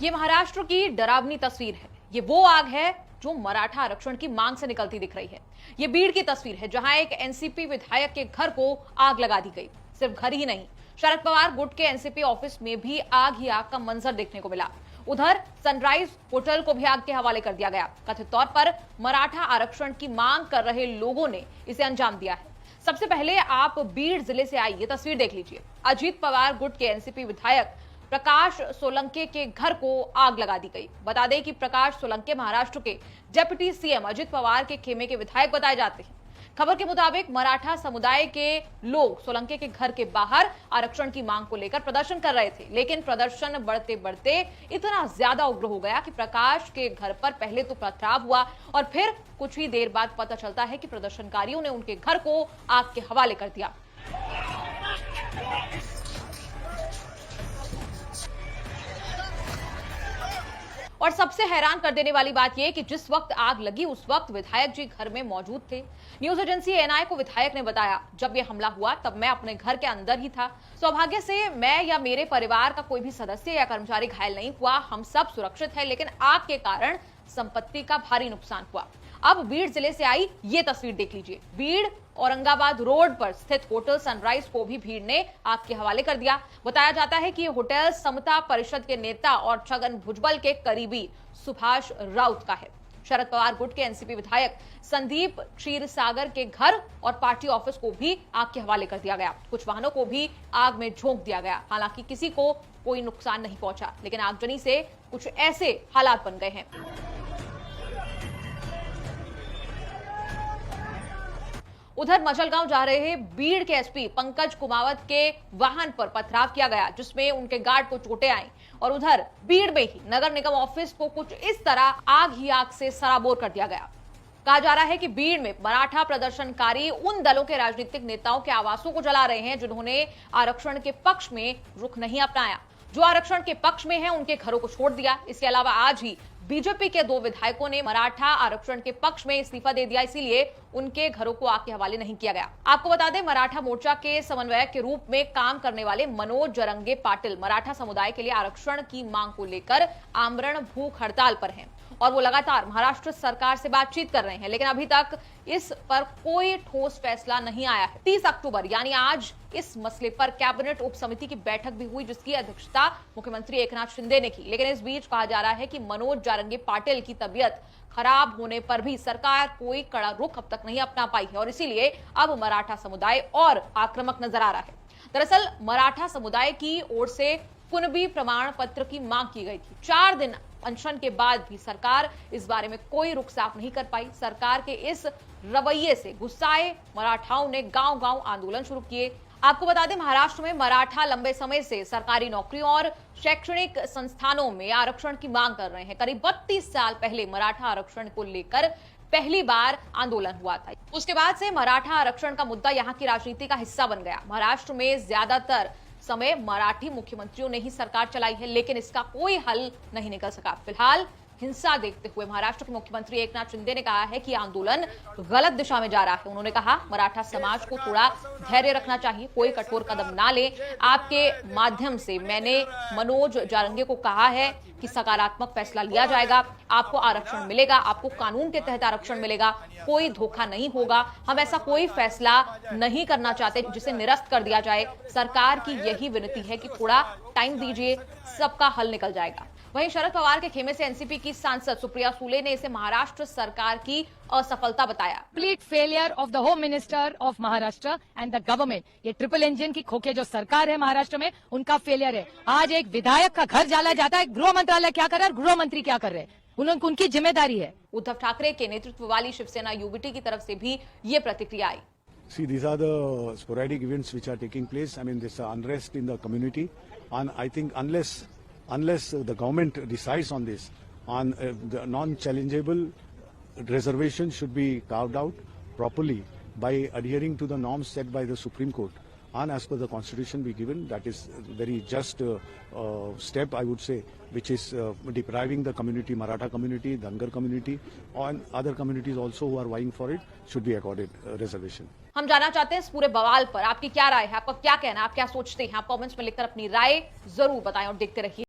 ये महाराष्ट्र की डरावनी तस्वीर है। ये वो आग है जो मराठा आरक्षण की मांग से निकलती दिख रही है। ये बीड़ की तस्वीर है जहां एक एनसीपी विधायक के घर को आग लगा दी गई। सिर्फ घर ही नहीं, शरद पवार गुट के एनसीपी ऑफिस में भी आग ही आग का मंजर देखने को मिला। उधर सनराइज होटल को भी आग के हवाले कर दिया गया। कथित तौर पर मराठा आरक्षण की मांग कर रहे लोगों ने इसे अंजाम दिया है। सबसे पहले आप बीड़ जिले से आई ये तस्वीर देख लीजिए। अजीत पवार गुट के एनसीपी विधायक प्रकाश सोलंके के घर को आग लगा दी गई। बता दें कि प्रकाश सोलंके महाराष्ट्र के डिप्टी सीएम अजित पवार के खेमे के विधायक बताए जाते हैं। खबर के मुताबिक मराठा समुदाय के लोग सोलंके के घर के बाहर आरक्षण की मांग को लेकर प्रदर्शन कर रहे थे, लेकिन प्रदर्शन बढ़ते बढ़ते इतना ज्यादा उग्र हो गया कि प्रकाश के घर पर पहले तो पथराव हुआ और फिर कुछ ही देर बाद पता चलता है कि प्रदर्शनकारियों ने उनके घर को आग के हवाले कर दिया। और सबसे हैरान कर देने वाली बात यह कि जिस वक्त आग लगी उस वक्त विधायक जी घर में मौजूद थे। न्यूज एजेंसी एएनआई को विधायक ने बताया, जब यह हमला हुआ तब मैं अपने घर के अंदर ही था। सौभाग्य से मैं या मेरे परिवार का कोई भी सदस्य या कर्मचारी घायल नहीं हुआ। हम सब सुरक्षित हैं, लेकिन आग के कारण संपत्ति का भारी नुकसान हुआ। अब बीड़ जिले से आई ये तस्वीर देख लीजिए। बीड़ औरंगाबाद रोड पर स्थित होटल सनराइज को भी भीड़ ने आग के हवाले कर दिया। बताया जाता है कि यह होटल समता परिषद के नेता और छगन भुजबल के करीबी सुभाष राउत का है। शरद पवार गुट के एनसीपी विधायक संदीप क्षीरसागर के घर और पार्टी ऑफिस को भी आग के हवाले कर दिया गया। कुछ वाहनों को भी आग में झोंक दिया गया। हालांकि किसी को कोई नुकसान नहीं पहुंचा, लेकिन आगजनी से कुछ ऐसे हालात बन गए हैं। उधर मजलगांव जा रहे बीड़ के एसपी पंकज कुमावत के वाहन पर पथराव किया गया, जिसमें उनके गार्ड को चोटें आई। और उधर बीड़ में ही नगर निगम ऑफिस को कुछ इस तरह आग ही आग से सराबोर कर दिया गया। कहा जा रहा है कि बीड़ में मराठा प्रदर्शनकारी उन दलों के राजनीतिक नेताओं के आवासों को जला रहे हैं जिन्होंने आरक्षण के पक्ष में रुख नहीं अपनाया। जो आरक्षण के पक्ष में है उनके घरों को छोड़ दिया। इसके अलावा आज ही बीजेपी के 2 विधायकों ने मराठा आरक्षण के पक्ष में इस्तीफा दे दिया, इसीलिए उनके घरों को आग के हवाले नहीं किया गया। आपको बता दें, मराठा मोर्चा के समन्वयक के रूप में काम करने वाले मनोज जरंगे पाटिल मराठा समुदाय के लिए आरक्षण की मांग को लेकर आमरण भूख हड़ताल पर हैं और वो लगातार महाराष्ट्र सरकार से बातचीत कर रहे हैं, लेकिन अभी तक इस पर कोई ठोस फैसला नहीं आया है। 30 अक्टूबर यानी आज इस मसले पर कैबिनेट उप समिति की बैठक भी हुई, जिसकी अध्यक्षता मुख्यमंत्री एकनाथ शिंदे ने की। लेकिन इस बीच कहा जा रहा है कि मनोज जारंगी पाटिल की तबीयत खराब होने पर भी सरकार कोई कड़ा रुख अब तक नहीं अपना पाई है और इसीलिए अब मराठा समुदाय और आक्रामक नजर आ रहा है। दरअसल मराठा समुदाय की ओर से कुणबी प्रमाण पत्र की मांग की गई थी। 4 दिन अनशन के बाद भी सरकार इस बारे में कोई रुख साफ नहीं कर पाई। सरकार के इस रवैये से गुस्साए मराठाओं ने गांव-गांव आंदोलन शुरू किए। आपको बता दें, महाराष्ट्र में मराठा लंबे समय से सरकारी नौकरियों और शैक्षणिक संस्थानों में आरक्षण की मांग कर रहे हैं। करीब 32 साल पहले मराठा आरक्षण को लेकर पहली बार आंदोलन हुआ था। उसके बाद से मराठा आरक्षण का मुद्दा यहाँ की राजनीति का हिस्सा बन गया। महाराष्ट्र में ज्यादातर समय मराठी मुख्यमंत्रियों ने ही सरकार चलाई है, लेकिन इसका कोई हल नहीं निकल सका। फिलहाल हिंसा देखते हुए महाराष्ट्र के मुख्यमंत्री एकनाथ शिंदे ने कहा है कि आंदोलन गलत दिशा में जा रहा है। उन्होंने कहा, मराठा समाज को थोड़ा धैर्य रखना चाहिए, कोई कठोर कदम ना ले। आपके माध्यम से मैंने मनोज जारंगे को कहा है कि सकारात्मक फैसला लिया जाएगा। आपको आरक्षण मिलेगा, आपको कानून के तहत आरक्षण मिलेगा, कोई धोखा नहीं होगा। हम ऐसा कोई फैसला नहीं करना चाहते जिसे निरस्त कर दिया जाए। सरकार की यही विनती है कि थोड़ा टाइम दीजिए, सबका हल निकल जाएगा। वहीं शरद पवार के खेमे से एनसीपी की सांसद सुप्रिया सुले ने इसे महाराष्ट्र सरकार की असफलता बताया। Complete failure of the home minister of Maharashtra and the government. ये ट्रिपल इंजन की खोखे जो सरकार है महाराष्ट्र में, उनका फेलियर है। आज एक विधायक का घर जला जाता है, गृह मंत्रालय क्या कर रहा है, गृह मंत्री क्या कर रहे हैं, उनकी जिम्मेदारी है। उद्धव ठाकरे के नेतृत्व वाली शिवसेना यूबीटी की तरफ से भी ये प्रतिक्रिया आई। See, these are the sporadic events which are taking place. I mean, this unrest in the community, and I think unless the government decides on this, on the non-challengeable reservation should be carved out properly by adhering to the norms set by the Supreme Court and as per the Constitution be given. That is very just step, I would say, which is depriving the community, Maratha community, Dangar community, and other communities also who are vying for it should be accorded reservation. हम जानना चाहते हैं इस पूरे बवाल पर आपकी क्या राय है, आपका क्या कहना है, आप क्या सोचते हैं? आप कमेंट्स में लिखकर अपनी राय जरूर बताएं और देखते रहिए।